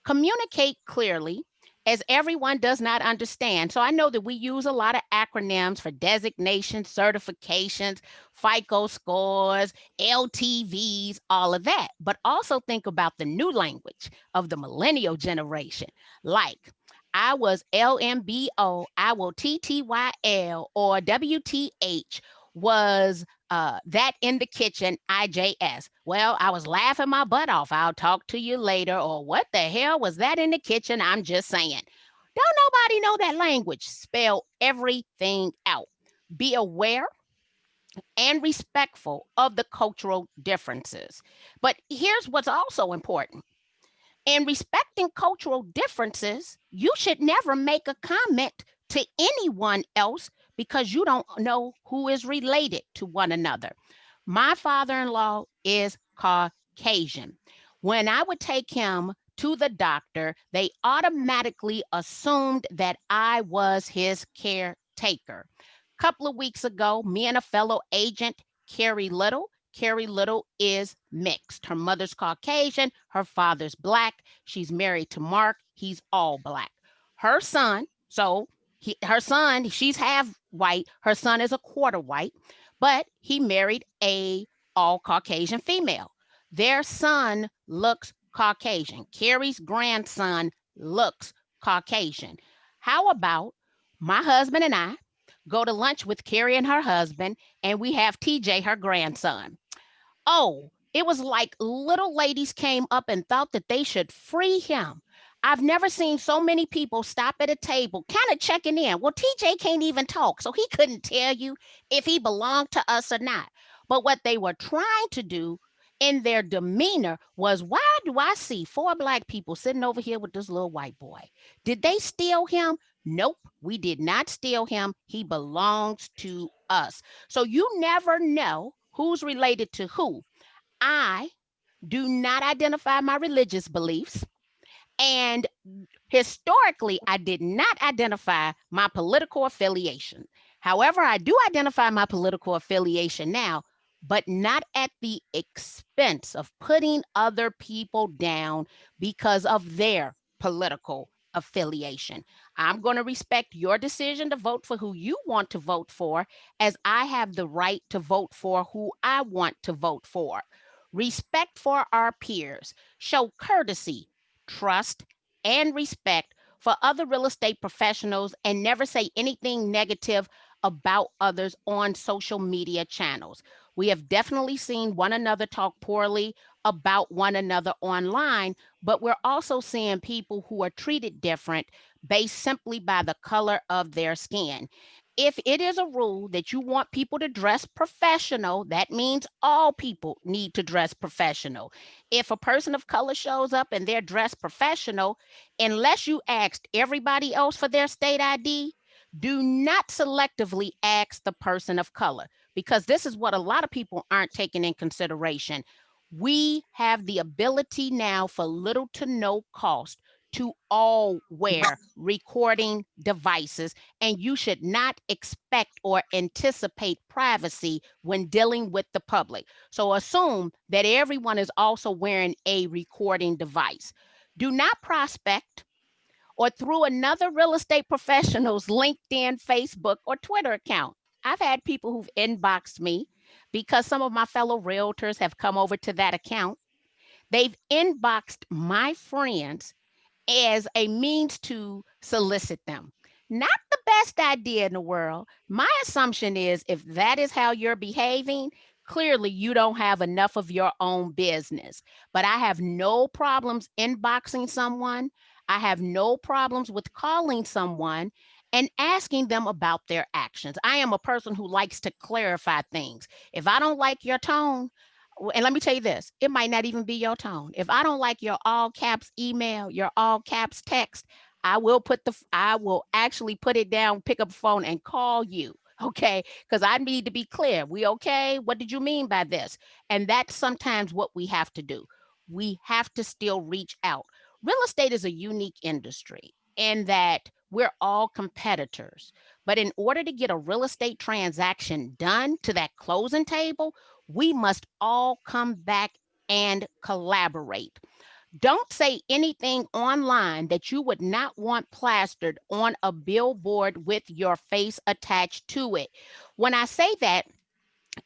Communicate clearly, as everyone does not understand. So I know that we use a lot of acronyms for designations, certifications, FICO scores, LTVs, all of that. But also think about the new language of the millennial generation, like I was LMBO, I will TTYL, or WTH. was that in the kitchen, IJS. Well, I was laughing my butt off. I'll talk to you later. Or what the hell was that in the kitchen? I'm just saying. Don't nobody know that language. Spell everything out. Be aware and respectful of the cultural differences. But here's what's also important. In respecting cultural differences, you should never make a comment to anyone else because you don't know who is related to one another. My father-in-law is Caucasian. When I would take him to the doctor, they automatically assumed that I was his caretaker. A couple of weeks ago, me and a fellow agent, Carrie Little is mixed. Her mother's Caucasian, her father's Black. She's married to Mark. He's all Black. Her son, she's half white. Her son is a quarter white, but he married a all Caucasian female. Their son looks Caucasian. Carrie's grandson looks Caucasian. How about my husband and I go to lunch with Carrie and her husband, and we have TJ, her grandson? Oh, it was like little ladies came up and thought that they should free him. I've never seen so many people stop at a table, kind of checking in. Well, TJ can't even talk, so he couldn't tell you if he belonged to us or not. But what they were trying to do in their demeanor was, why do I see four Black people sitting over here with this little white boy? Did they steal him? Nope, we did not steal him. He belongs to us. So you never know who's related to who. I do not identify my religious beliefs. And historically, I did not identify my political affiliation. However, I do identify my political affiliation now, but not at the expense of putting other people down because of their political affiliation. I'm going to respect your decision to vote for who you want to vote for, as I have the right to vote for who I want to vote for. Respect for our peers. Show courtesy, trust, and respect for other real estate professionals, and never say anything negative about others on social media channels. We have definitely seen one another talk poorly about one another online, but we're also seeing people who are treated different based simply by the color of their skin. If it is a rule that you want people to dress professional, that means all people need to dress professional. If a person of color shows up and they're dressed professional, unless you asked everybody else for their state ID, do not selectively ask the person of color, because this is what a lot of people aren't taking in consideration. We have the ability now for little to no cost to all wear recording devices, and you should not expect or anticipate privacy when dealing with the public. So assume that everyone is also wearing a recording device. Do not prospect or through another real estate professional's LinkedIn, Facebook, or Twitter account. I've had people who've inboxed me because some of my fellow realtors have come over to that account. They've inboxed my friends as a means to solicit them. Not the best idea in the world. My assumption is, if that is how you're behaving, clearly you don't have enough of your own business. But I have no problems inboxing someone. I have no problems with calling someone and asking them about their actions. I am a person who likes to clarify things. If I don't like your tone, and let me tell you this, it might not even be your tone. If I don't like your all caps email, your all caps text, I will actually put it down, pick up the phone and call you. Okay. Because I need to be clear. We okay? What did you mean by this? And that's sometimes what we have to do. We have to still reach out. Real estate is a unique industry in that we're all competitors. But in order to get a real estate transaction done to that closing table, we must all come back and collaborate. Don't say anything online that you would not want plastered on a billboard with your face attached to it. When I say that,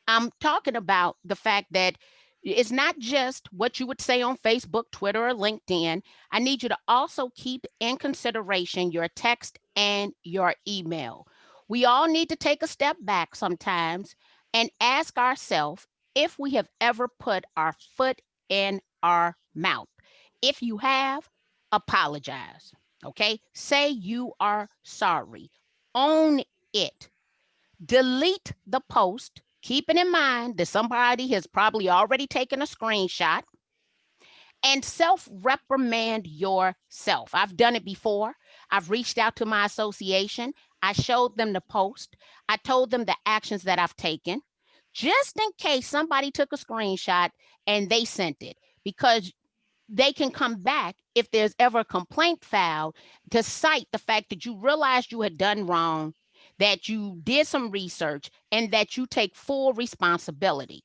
I'm talking about the fact that it's not just what you would say on Facebook, Twitter, or LinkedIn. I need you to also keep in consideration your text and your email. We all need to take a step back sometimes and ask ourselves if we have ever put our foot in our mouth. If you have, apologize. Okay? Say you are sorry. Own it. Delete the post, keeping in mind that somebody has probably already taken a screenshot, and self-reprimand yourself. I've done it before. I've reached out to my association. I showed them the post. I told them the actions that I've taken, just in case somebody took a screenshot and they sent it, because they can come back if there's ever a complaint filed to cite the fact that you realized you had done wrong, that you did some research, and that you take full responsibility.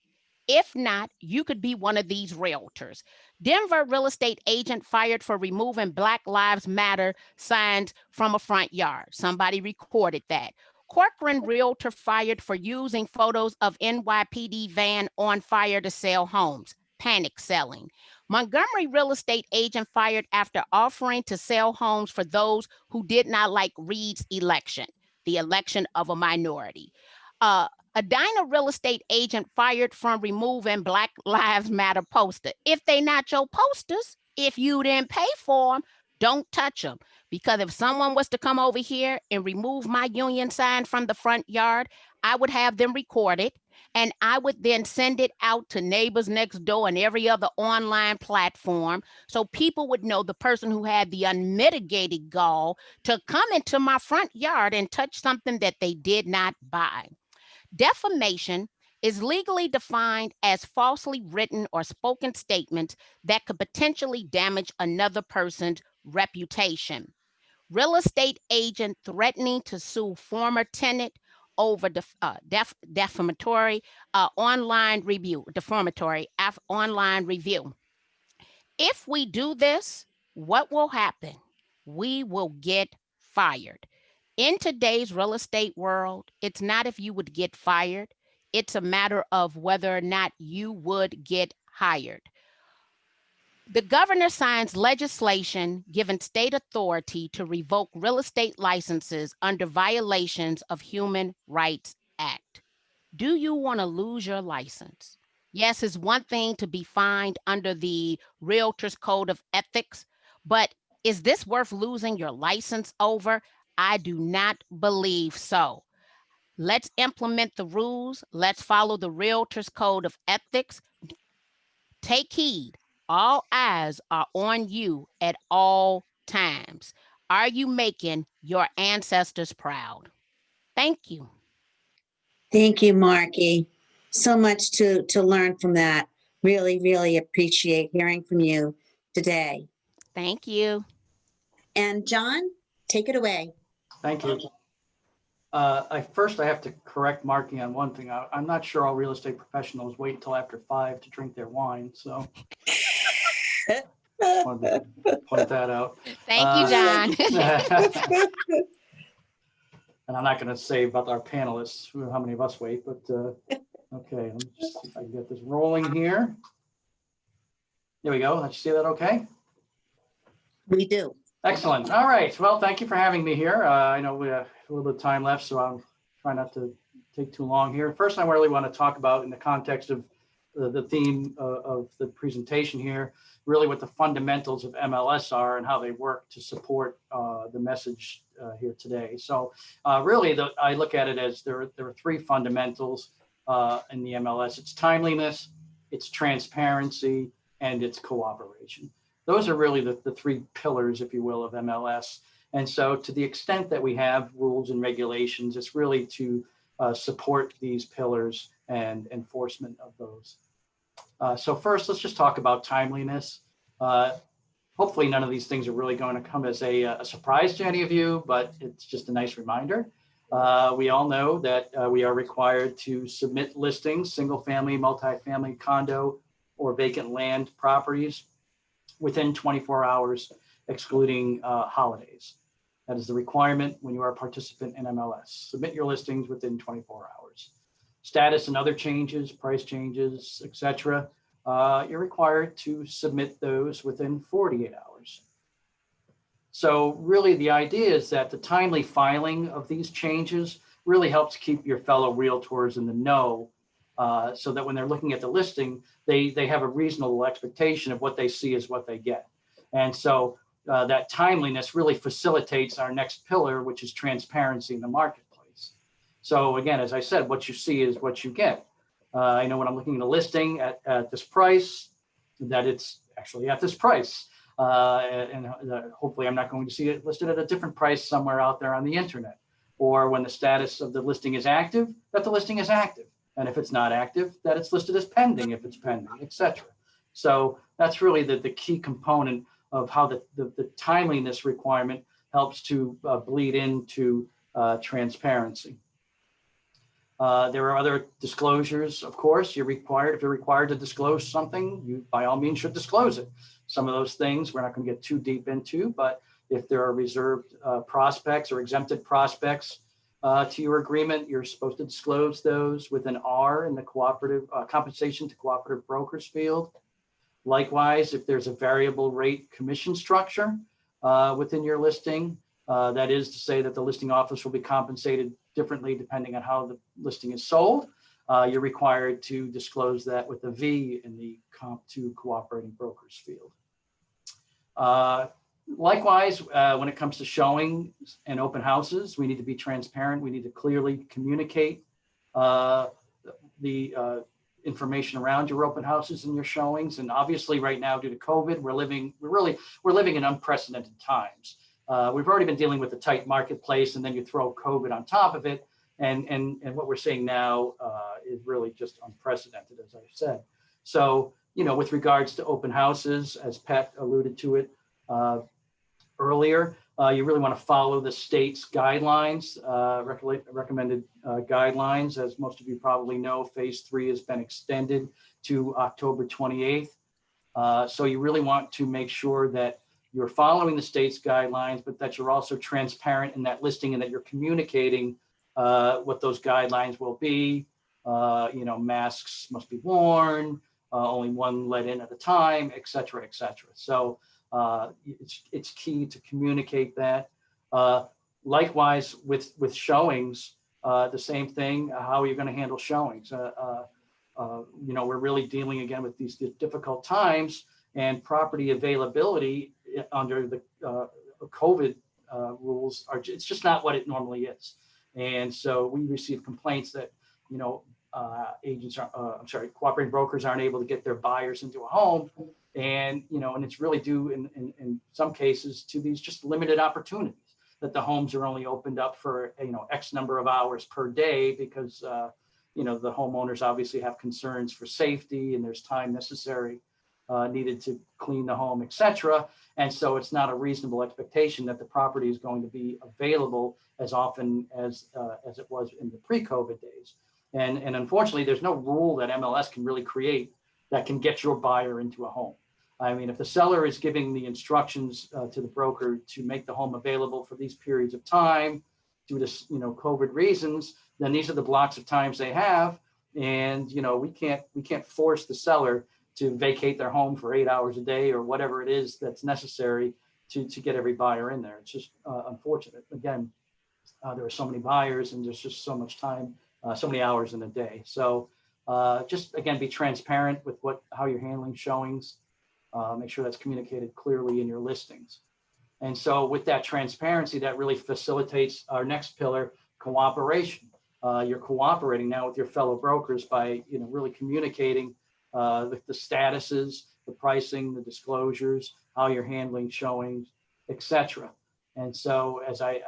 If not, you could be one of these realtors. Denver real estate agent fired for removing Black Lives Matter signs from a front yard. Somebody recorded that. Corcoran realtor fired for using photos of NYPD van on fire to sell homes. Panic selling. Montgomery real estate agent fired after offering to sell homes for those who did not like Reed's election, the election of a minority. Edina real estate agent fired from removing Black Lives Matter poster. If they not your posters, if you didn't pay for them, don't touch them. Because if someone was to come over here and remove my union sign from the front yard, I would have them recorded, and I would then send it out to neighbors next door and every other online platform, so people would know the person who had the unmitigated gall to come into my front yard and touch something that they did not buy. Defamation is legally defined as falsely written or spoken statements that could potentially damage another person's reputation. Real estate agent threatening to sue former tenant over defamatory online review. If we do this, what will happen? We will get fired. In today's real estate world, it's not if you would get fired, it's a matter of whether or not you would get hired. The governor signs legislation giving state authority to revoke real estate licenses under violations of Human Rights Act. Do you want to lose your license? Yes, it's one thing to be fined under the Realtor's Code of Ethics, but is this worth losing your license over? I do not believe so. Let's implement the rules. Let's follow the Realtor's Code of Ethics. Take heed. All eyes are on you at all times. Are you making your ancestors proud? Thank you. Thank you, Marky. So much to learn from that. Really, really appreciate hearing from you today. Thank you. And John, take it away. Thank you. I have to correct Marky on one thing. I'm not sure all real estate professionals wait until after 5 to drink their wine. So wanted to point that out. Thank you, John. And I'm not going to say about our panelists, how many of us wait, but okay, let me just see if I can get this rolling here. There we go. Let's see that okay? We do. Excellent. All right. Well, thank you for having me here. I know we have a little bit of time left, so I'll try not to take too long here. First, I really want to talk about, in the context of the theme of the presentation here, really what the fundamentals of MLS are and how they work to support the message here today. So really, I look at it as there are three fundamentals in the MLS. It's timeliness, it's transparency, and it's cooperation. Those are really the three pillars, if you will, of MLS. And so to the extent that we have rules and regulations, it's really to support these pillars and enforcement of those. So first, let's just talk about timeliness. Hopefully none of these things are really going to come as a surprise to any of you, but it's just a nice reminder. We all know that we are required to submit listings, single family, multifamily, condo, or vacant land properties within 24 hours, excluding holidays. That is the requirement when you are a participant in MLS. Submit your listings within 24 hours. Status and other changes, price changes, etc. You're required to submit those within 48 hours. So really the idea is that the timely filing of these changes really helps keep your fellow realtors in the know so that when they're looking at the listing, they have a reasonable expectation of what they see is what they get. And so that timeliness really facilitates our next pillar, which is transparency in the marketplace. So again, as I said, what you see is what you get. I know when I'm looking at a listing at this price, that it's actually at this price. And hopefully I'm not going to see it listed at a different price somewhere out there on the internet. Or when the status of the listing is active, that the listing is active. And if it's not active, that it's listed as pending if it's pending, etc. So that's really the key component of how the timeliness requirement helps to bleed into transparency. There are other disclosures, of course. If you're required to disclose something, you by all means should disclose it. Some of those things we're not going to get too deep into, but if there are reserved prospects or exempted prospects to your agreement, you're supposed to disclose those with an R in the cooperative compensation to cooperative brokers field. Likewise, if there's a variable rate commission structure within your listing, that is to say that the listing office will be compensated differently depending on how the listing is sold. You're required to disclose that with a V in the comp to cooperating brokers field. Likewise, when it comes to showings and open houses, we need to be transparent. We need to clearly communicate the information around your open houses and your showings. And obviously right now, due to COVID, we're living in unprecedented times. We've already been dealing with a tight marketplace, and then you throw COVID on top of it. And what we're seeing now is really just unprecedented, as I said. So, you know, with regards to open houses, as Pat alluded to it earlier, you really want to follow the state's guidelines, recommended guidelines. As most of you probably know, phase 3 has been extended to October 28th. So you really want to make sure that you're following the state's guidelines, but that you're also transparent in that listing and that you're communicating what those guidelines will be. You know, masks must be worn, only one let in at a time, et cetera, et cetera. So it's key to communicate that. Likewise, with showings, the same thing. How are you going to handle showings? You know, we're really dealing again with these difficult times, and property availability under the COVID rules it's just not what it normally is. And so we receive complaints that, you know, cooperating brokers aren't able to get their buyers into a home. And, you know, and it's really due in some cases to these just limited opportunities, that the homes are only opened up for, you know, X number of hours per day because, you know, the homeowners obviously have concerns for safety and there's time necessary needed to clean the home, et cetera. And so it's not a reasonable expectation that the property is going to be available as often as it was in the pre-COVID days. And unfortunately, there's no rule that MLS can really create that can get your buyer into a home. I mean, if the seller is giving the instructions to the broker to make the home available for these periods of time due to, you know, COVID reasons, then these are the blocks of times they have. And, you know, we can't force the seller to vacate their home for 8 hours a day or whatever it is that's necessary to get every buyer in there. It's just unfortunate. Again, there are so many buyers and there's just so much time, so many hours in a day. So just again, be transparent with how you're handling showings. Make sure that's communicated clearly in your listings. And so with that transparency, that really facilitates our next pillar, cooperation. You're cooperating now with your fellow brokers by, you know, really communicating the statuses, the pricing, the disclosures, how you're handling showings, et cetera. And so as I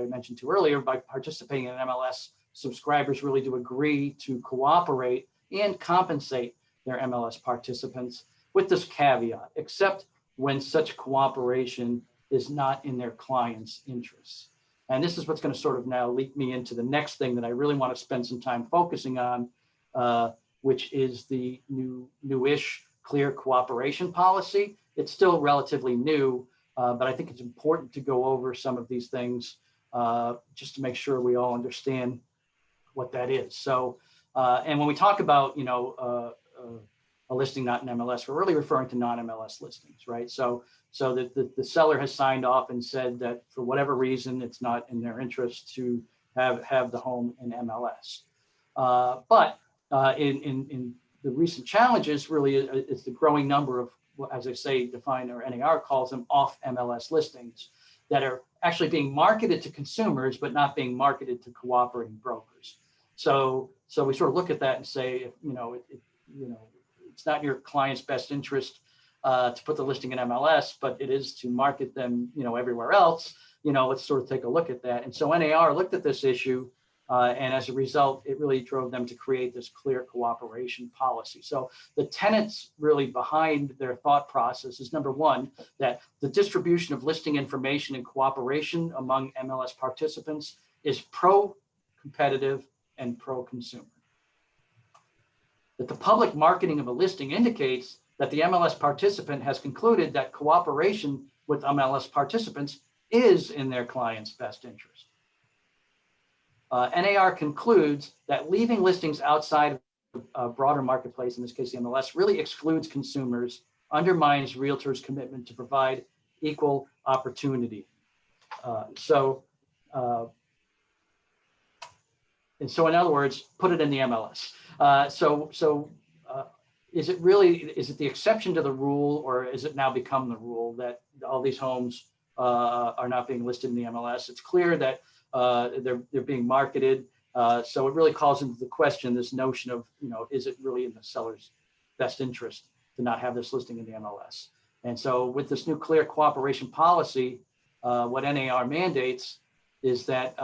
mentioned to earlier, by participating in MLS, subscribers really do agree to cooperate and compensate their MLS participants with this caveat, except when such cooperation is not in their client's interests. And this is what's going to sort of now lead me into the next thing that I really want to spend some time focusing on, which is the newish clear cooperation policy. It's still relatively new, but I think it's important to go over some of these things just to make sure we all understand what that is. So, and when we talk about, you know, a listing not in MLS, we're really referring to non-MLS listings, right? So that the seller has signed off and said that for whatever reason, it's not in their interest to have the home in MLS. But in the recent challenges really is the growing number of, as I say, define, or NAR calls them, off MLS listings that are actually being marketed to consumers, but not being marketed to cooperating brokers. So we sort of look at that and say, it's not in your client's best interest to put the listing in MLS, but it is to market them, everywhere else. Let's sort of take a look at that. And so NAR looked at this issue, and as a result, it really drove them to create this clear cooperation policy. So the tenets really behind their thought process is, number one, that the distribution of listing information and cooperation among MLS participants is pro-competitive and pro-consumer. That the public marketing of a listing indicates that the MLS participant has concluded that cooperation with MLS participants is in their client's best interest. NAR concludes that leaving listings outside of a broader marketplace, in this case the MLS, really excludes consumers, undermines realtors' commitment to provide equal opportunity. And so in other words, put it in the MLS. Is it the exception to the rule, or is it now become the rule that all these homes are not being listed in the MLS? It's clear that they're being marketed. So it really calls into the question this notion of, is it really in the seller's best interest to not have this listing in the MLS? And so with this new clear cooperation policy, what NAR mandates is that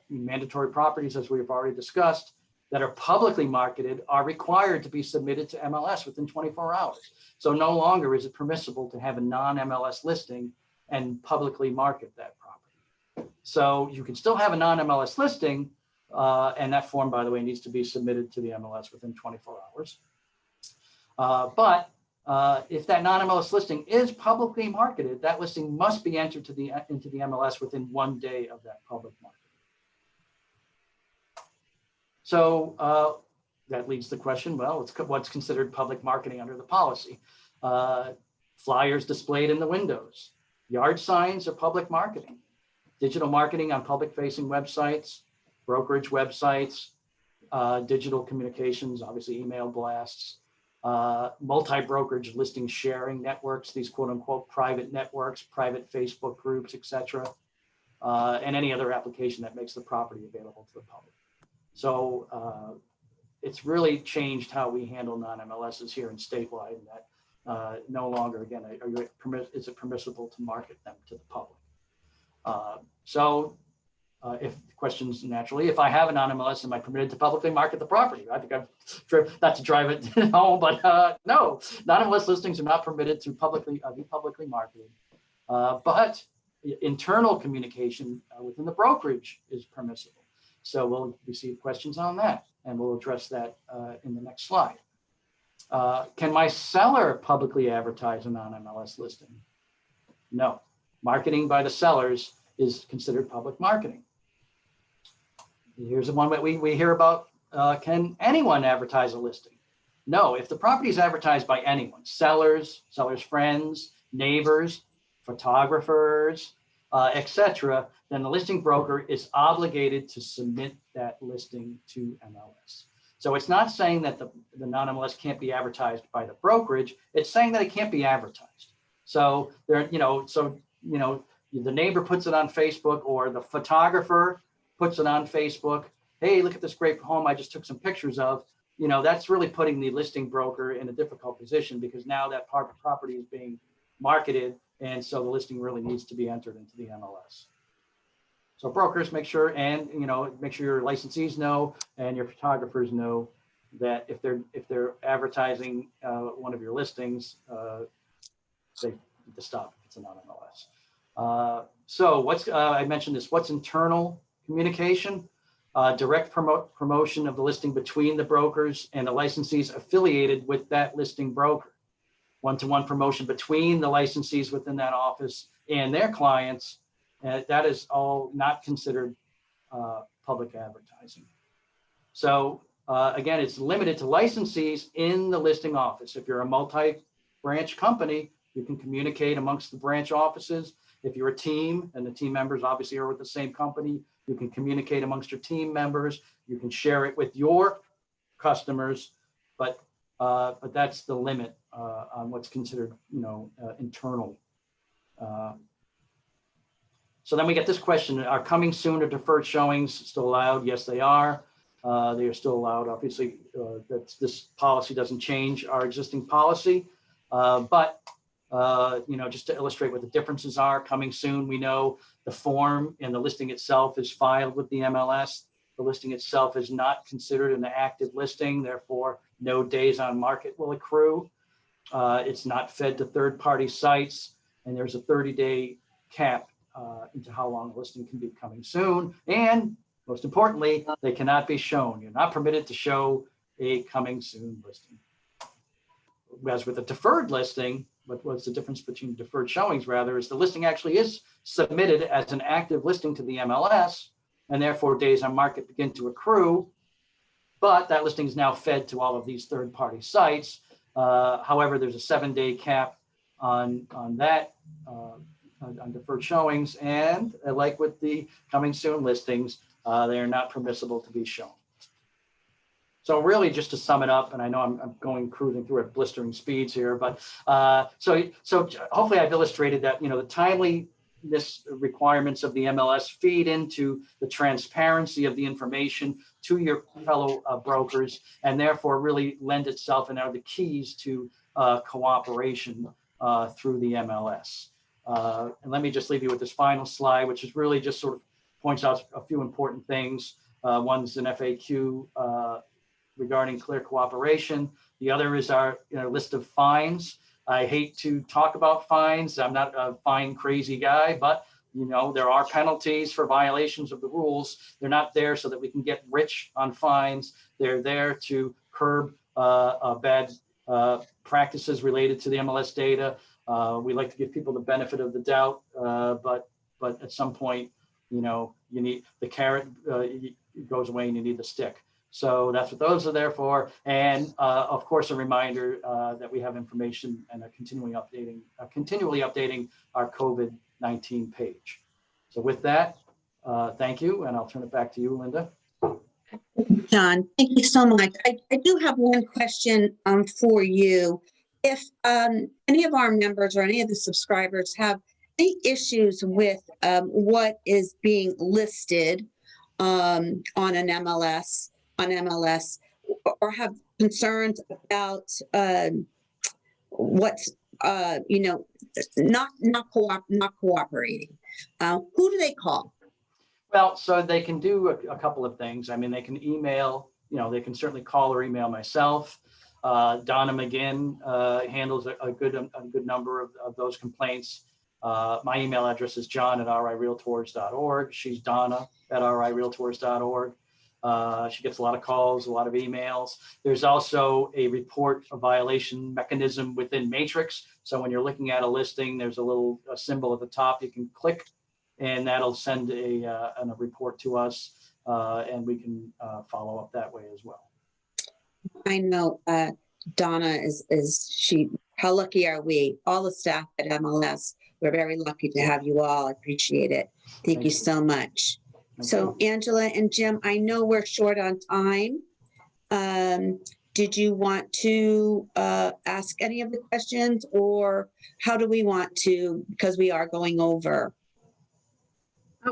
mandatory properties, as we've already discussed, that are publicly marketed are required to be submitted to MLS within 24 hours. So no longer is it permissible to have a non-MLS listing and publicly market that property. So you can still have a non-MLS listing, and that form, by the way, needs to be submitted to the MLS within 24 hours. But if that non-MLS listing is publicly marketed, that listing must be entered into the MLS within 1 day of that public market. So that leads to the question, well, what's considered public marketing under the policy? Flyers displayed in the windows, yard signs are public marketing, digital marketing on public-facing websites, brokerage websites, digital communications, obviously email blasts, multi-brokerage listing sharing networks, these quote-unquote private networks, private Facebook groups, etc., and any other application that makes the property available to the public. So it's really changed how we handle non-MLSs here in statewide, and that no longer, again, is it permissible to market them to the public. If questions naturally, if I have a non-MLS, am I permitted to publicly market the property? I think I've not to drive it home, but no, non-MLS listings are not permitted to be publicly marketed. But internal communication within the brokerage is permissible. So we'll receive questions on that, and we'll address that in the next slide. Can my seller publicly advertise a non-MLS listing? No. Marketing by the sellers is considered public marketing. Here's the one that we hear about. Can anyone advertise a listing? No. If the property is advertised by anyone, sellers friends, neighbors, photographers, etc., then the listing broker is obligated to submit that listing to MLS. So it's not saying that the non-MLS can't be advertised by the brokerage. It's saying that it can't be advertised. So the neighbor puts it on Facebook, or the photographer puts it on Facebook. Hey, look at this great home I just took some pictures of. That's really putting the listing broker in a difficult position, because now that property is being marketed, and so the listing really needs to be entered into the MLS. So brokers, make sure your licensees know and your photographers know that if they're advertising one of your listings, they need to stop if it's a non-MLS. So I mentioned this, what's internal communication? Direct promotion of the listing between the brokers and the licensees affiliated with that listing broker. One-to-one promotion between the licensees within that office and their clients. That is all not considered public advertising. So again, it's limited to licensees in the listing office. If you're a multi-branch company, you can communicate amongst the branch offices. If you're a team and the team members obviously are with the same company, you can communicate amongst your team members. You can share it with your customers, but that's the limit on what's considered, internal. So then we get this question: are coming soon or deferred showings still allowed? Yes, they are. They are still allowed. Obviously, this policy doesn't change our existing policy, but just to illustrate what the differences are, coming soon, we know the form and the listing itself is filed with the MLS. The listing itself is not considered an active listing, therefore no days on market will accrue. It's not fed to third-party sites, and there's a 30-day cap into how long a listing can be coming soon. And most importantly, they cannot be shown. You're not permitted to show a coming soon listing. As with a deferred listing, what's the difference between deferred showings rather is the listing actually is submitted as an active listing to the MLS, and therefore days on market begin to accrue, but that listing is now fed to all of these third-party sites. However, there's a 7-day cap on that, on deferred showings, and like with the coming soon listings, they are not permissible to be shown. So really, just to sum it up, and I know I'm cruising through at blistering speeds here, but so hopefully I've illustrated that the timeliness requirements of the MLS feed into the transparency of the information to your fellow brokers, and therefore really lend itself and are the keys to cooperation through the MLS. And let me just leave you with this final slide, which is really just sort of points out a few important things. One's an FAQ regarding clear cooperation. The other is our list of fines. I hate to talk about fines. I'm not a fine crazy guy, but there are penalties for violations of the rules. They're not there so that we can get rich on fines. They're there to curb bad practices related to the MLS data. We like to give people the benefit of the doubt, but at some point, you need the carrot goes away and you need the stick. So that's what those are there for. And of course, a reminder that we have information and are continually updating our COVID-19 page. So with that, thank you. And I'll turn it back to you, Linda. John, thank you so much. I do have one question for you. If any of our members or any of the subscribers have any issues with what is being listed on an MLS, or have concerns about what's not cooperating, who do they call? Well, so they can do a couple of things. I mean, they can email, they can certainly call or email myself. Donna McGinn handles a good number of those complaints. My email address is john@rirealtors.org. She's Donna@rirealtors.org. She gets a lot of calls, a lot of emails. There's also a violation mechanism within Matrix. So when you're looking at a listing, there's a symbol at the top you can click, and that'll send a report to us, and we can follow up that way as well. I know Donna how lucky are we? All the staff at MLS, we're very lucky to have you all. I appreciate it. Thank you so much. So Angela and Jim, I know we're short on time. Did you want to ask any of the questions, or how do we want to, because we are going over?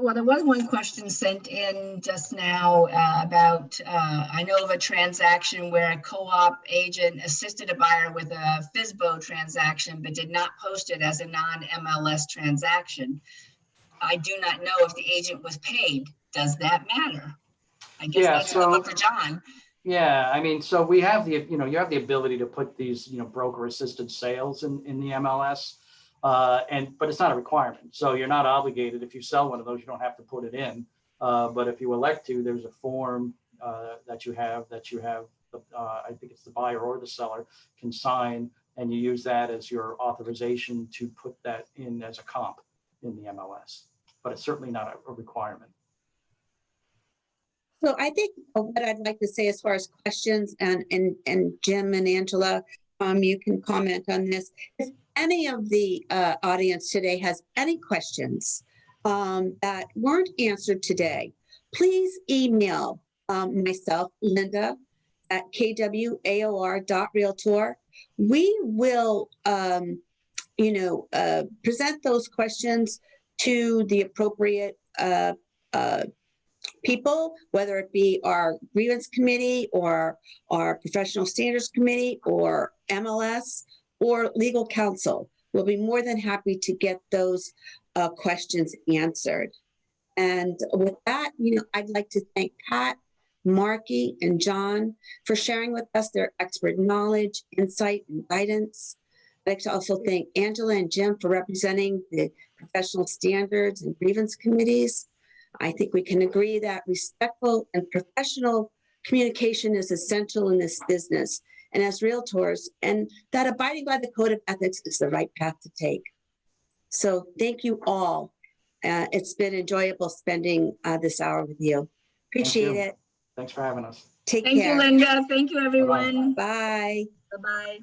Well, there was one question sent in just now about, I know of a transaction where a co-op agent assisted a buyer with a FSBO transaction, but did not post it as a non-MLS transaction. I do not know if the agent was paid. Does that matter? I guess that's a look for John. Yeah, I mean, so we have you have the ability to put these, broker assisted sales in the MLS. But it's not a requirement. So you're not obligated. If you sell one of those, you don't have to put it in. But if you elect to, there's a form that you have, I think it's the buyer or the seller can sign, and you use that as your authorization to put that in as a comp in the MLS. But it's certainly not a requirement. So I think what I'd like to say as far as questions, and Jim and Angela, you can comment on this. If any of the audience today has any questions that weren't answered today, please email myself, Linda, at kwaor.realtor. We will, present those questions to the appropriate people, whether it be our grievance committee or our professional standards committee or MLS or legal counsel. We'll be more than happy to get those questions answered. And with that, I'd like to thank Pat, Marky, and John for sharing with us their expert knowledge, insight, and guidance. I'd like to also thank Angela and Jim for representing the professional standards and grievance committees. I think we can agree that respectful and professional communication is essential in this business and as realtors, and that abiding by the code of ethics is the right path to take. So thank you all. It's been enjoyable spending this hour with you. Appreciate it. Thanks for having us. Take Thank care. you, Linda. Thank you, everyone. Bye. Bye-bye.